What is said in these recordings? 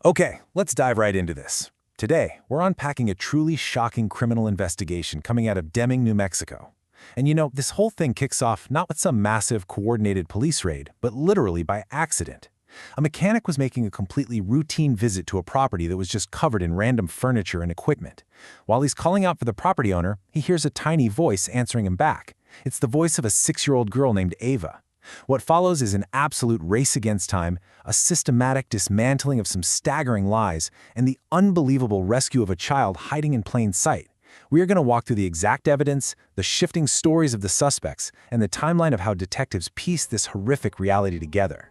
Okay, let's dive right into this. Today, we're unpacking a truly shocking criminal investigation coming out of Deming, New Mexico. And this whole thing kicks off not with some massive, coordinated police raid, but literally by accident. A mechanic was making a completely routine visit to a property that was just covered in random furniture and equipment. While he's calling out for the property owner, he hears a tiny voice answering him back. It's the voice of a 6-year-old girl named Ava. What follows is an absolute race against time, a systematic dismantling of some staggering lies, and the unbelievable rescue of a child hiding in plain sight. We are going to walk through the exact evidence, the shifting stories of the suspects, and the timeline of how detectives piece this horrific reality together.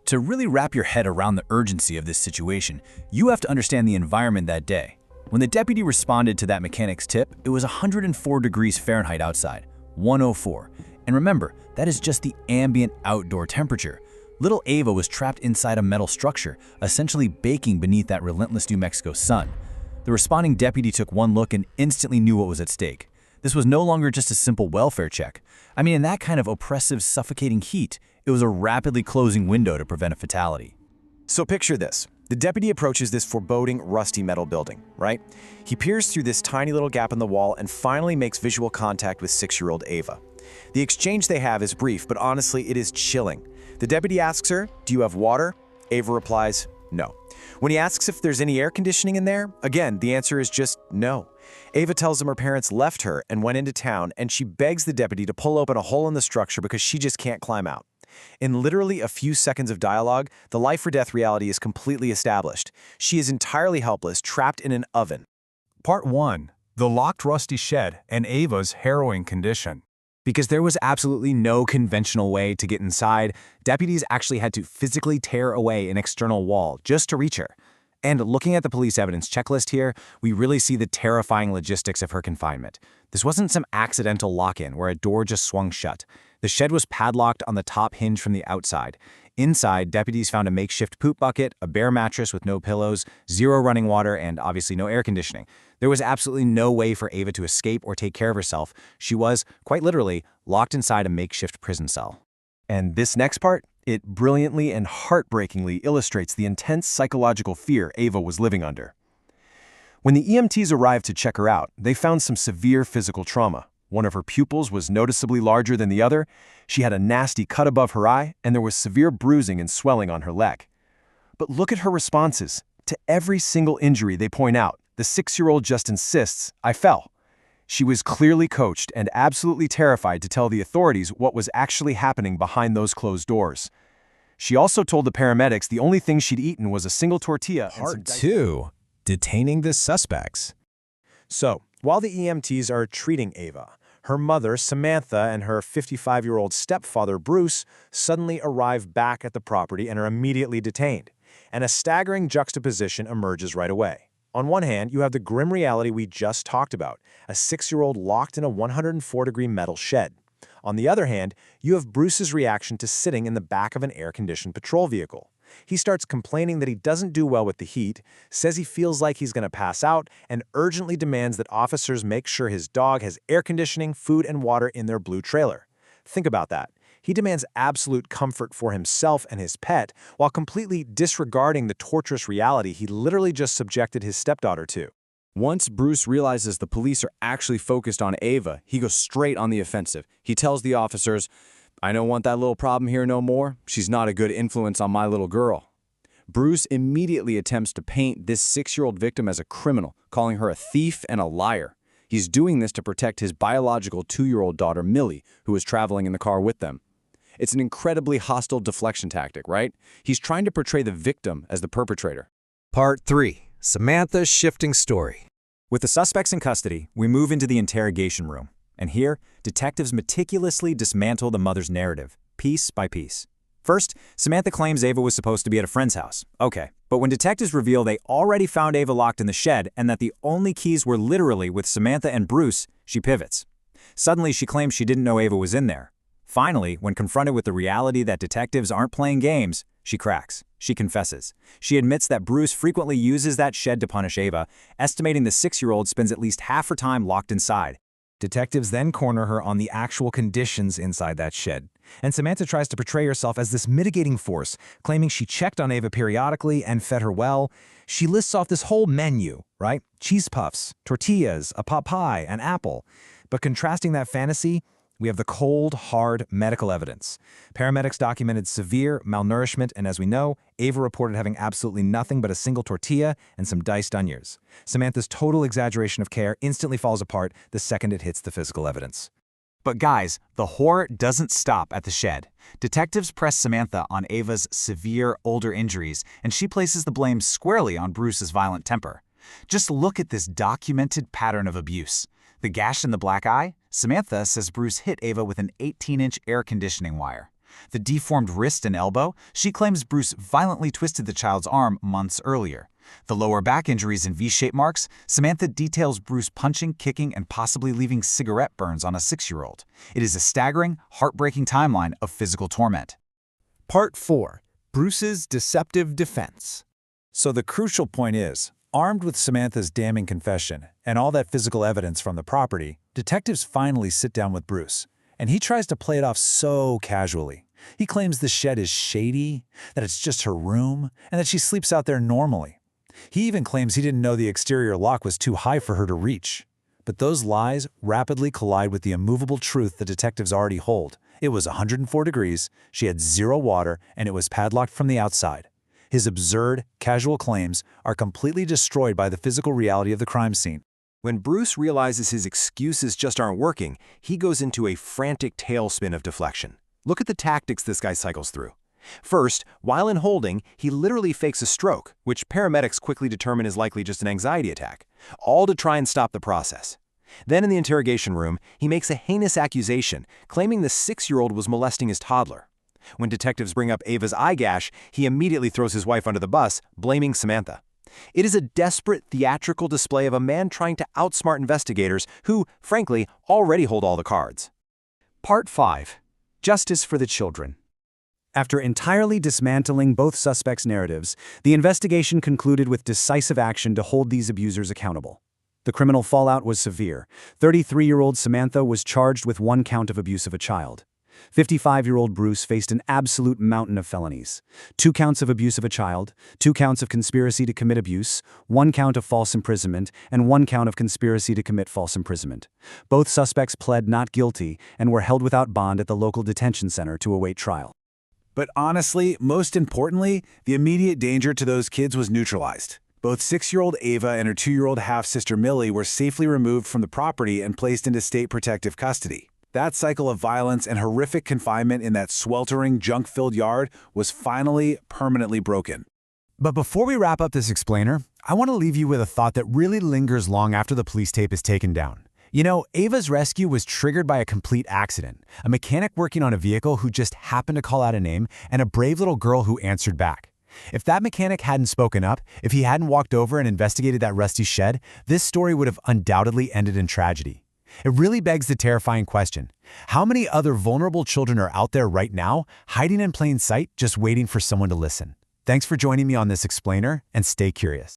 To really wrap your head around the urgency of this situation, you have to understand the environment that day. When the deputy responded to that mechanic's tip, it was 104 degrees Fahrenheit outside, 104. And remember, that is just the ambient outdoor temperature. Little Ava was trapped inside a metal structure, essentially baking beneath that relentless New Mexico sun. The responding deputy took one look and instantly knew what was at stake. This was no longer just a simple welfare check. In that kind of oppressive, suffocating heat, it was a rapidly closing window to prevent a fatality. So picture this. The deputy approaches this foreboding, rusty metal building, right? He peers through this tiny little gap in the wall and finally makes visual contact with 6-year-old Ava. The exchange they have is brief, but honestly, it is chilling. The deputy asks her, "Do you have water?" Ava replies, "No." When he asks if there's any air conditioning in there, again, the answer is just no. Ava tells him her parents left her and went into town, and she begs the deputy to pull open a hole in the structure because she just can't climb out. In literally a few seconds of dialogue, the life-or-death reality is completely established. She is entirely helpless, trapped in an oven. Part 1. The locked rusty shed and Ava's harrowing condition. Because there was absolutely no conventional way to get inside, deputies actually had to physically tear away an external wall just to reach her. And looking at the police evidence checklist here, we really see the terrifying logistics of her confinement. This wasn't some accidental lock-in where a door just swung shut. The shed was padlocked on the top hinge from the outside. Inside, deputies found a makeshift poop bucket, a bare mattress with no pillows, 0 running water, and obviously no air conditioning. There was absolutely no way for Ava to escape or take care of herself. She was, quite literally, locked inside a makeshift prison cell. And this next part, it brilliantly and heartbreakingly illustrates the intense psychological fear Ava was living under. When the EMTs arrived to check her out, they found some severe physical trauma. One of her pupils was noticeably larger than the other, she had a nasty cut above her eye, and there was severe bruising and swelling on her leg. But look at her responses. To every single injury they point out, the 6-year-old just insists, "I fell." She was clearly coached and absolutely terrified to tell the authorities what was actually happening behind those closed doors. She also told the paramedics the only thing she'd eaten was a single tortilla. Part 2. Detaining the suspects. So, while the EMTs are treating Ava, her mother, Samantha, and her 55-year-old stepfather, Bruce, suddenly arrive back at the property and are immediately detained. And a staggering juxtaposition emerges right away. On one hand, you have the grim reality we just talked about, a 6-year-old locked in a 104-degree metal shed. On the other hand, you have Bruce's reaction to sitting in the back of an air-conditioned patrol vehicle. He starts complaining that he doesn't do well with the heat, says he feels like he's going to pass out, and urgently demands that officers make sure his dog has air conditioning, food, and water in their blue trailer. Think about that. He demands absolute comfort for himself and his pet while completely disregarding the torturous reality he literally just subjected his stepdaughter to. Once Bruce realizes the police are actually focused on Ava, he goes straight on the offensive. He tells the officers, "I don't want that little problem here no more. She's not a good influence on my little girl." Bruce immediately attempts to paint this 6-year-old victim as a criminal, calling her a thief and a liar. He's doing this to protect his biological 2-year-old daughter, Millie, who was traveling in the car with them. It's an incredibly hostile deflection tactic, right? He's trying to portray the victim as the perpetrator. Part 3. Samantha's shifting story. With the suspects in custody, we move into the interrogation room. And here, detectives meticulously dismantle the mother's narrative, piece by piece. First, Samantha claims Ava was supposed to be at a friend's house. Okay, but when detectives reveal they already found Ava locked in the shed and that the only keys were literally with Samantha and Bruce, she pivots. Suddenly, she claims she didn't know Ava was in there. Finally, when confronted with the reality that detectives aren't playing games, she cracks. She confesses. She admits that Bruce frequently uses that shed to punish Ava, estimating the 6-year-old spends at least half her time locked inside. Detectives then corner her on the actual conditions inside that shed, and Samantha tries to portray herself as this mitigating force, claiming she checked on Ava periodically and fed her well. She lists off this whole menu, right? Cheese puffs, tortillas, a pot pie, an apple. But contrasting that fantasy, we have the cold, hard medical evidence. Paramedics documented severe malnourishment, and as we know, Ava reported having absolutely nothing but a single tortilla and some diced onions. Samantha's total exaggeration of care instantly falls apart the second it hits the physical evidence. But guys, the horror doesn't stop at the shed. Detectives press Samantha on Ava's severe older injuries, and she places the blame squarely on Bruce's violent temper. Just look at this documented pattern of abuse. The gash in the black eye? Samantha says Bruce hit Ava with an 18-inch air conditioning wire. The deformed wrist and elbow? She claims Bruce violently twisted the child's arm months earlier. The lower back injuries and V-shaped marks? Samantha details Bruce punching, kicking, and possibly leaving cigarette burns on a 6-year-old. It is a staggering, heartbreaking timeline of physical torment. Part 4. Bruce's deceptive defense. So the crucial point is, armed with Samantha's damning confession and all that physical evidence from the property, detectives finally sit down with Bruce, and he tries to play it off so casually. He claims the shed is shady, that it's just her room, and that she sleeps out there normally. He even claims he didn't know the exterior lock was too high for her to reach. But those lies rapidly collide with the immovable truth the detectives already hold. It was 104 degrees, she had 0 water, and it was padlocked from the outside. His absurd, casual claims are completely destroyed by the physical reality of the crime scene. When Bruce realizes his excuses just aren't working, he goes into a frantic tailspin of deflection. Look at the tactics this guy cycles through. First, while in holding, he literally fakes a stroke, which paramedics quickly determine is likely just an anxiety attack, all to try and stop the process. Then in the interrogation room, he makes a heinous accusation, claiming the 6-year-old was molesting his toddler. When detectives bring up Ava's eye gash, he immediately throws his wife under the bus, blaming Samantha. It is a desperate theatrical display of a man trying to outsmart investigators who, frankly, already hold all the cards. Part 5. Justice for the children. After entirely dismantling both suspects' narratives, the investigation concluded with decisive action to hold these abusers accountable. The criminal fallout was severe. 33-year-old Samantha was charged with 1 count of abuse of a child. 55-year-old Bruce faced an absolute mountain of felonies. 2 counts of abuse of a child, 2 counts of conspiracy to commit abuse, 1 count of false imprisonment, and 1 count of conspiracy to commit false imprisonment. Both suspects pled not guilty and were held without bond at the local detention center to await trial. But honestly, most importantly, the immediate danger to those kids was neutralized. Both 6-year-old Ava and her 2-year-old half-sister Millie were safely removed from the property and placed into state protective custody. That cycle of violence and horrific confinement in that sweltering, junk-filled yard was finally permanently broken. But before we wrap up this explainer, I want to leave you with a thought that really lingers long after the police tape is taken down. You know, Ava's rescue was triggered by a complete accident, a mechanic working on a vehicle who just happened to call out a name, and a brave little girl who answered back. If that mechanic hadn't spoken up, if he hadn't walked over and investigated that rusty shed, this story would have undoubtedly ended in tragedy. It really begs the terrifying question: how many other vulnerable children are out there right now, hiding in plain sight, just waiting for someone to listen? Thanks for joining me on this explainer, and stay curious.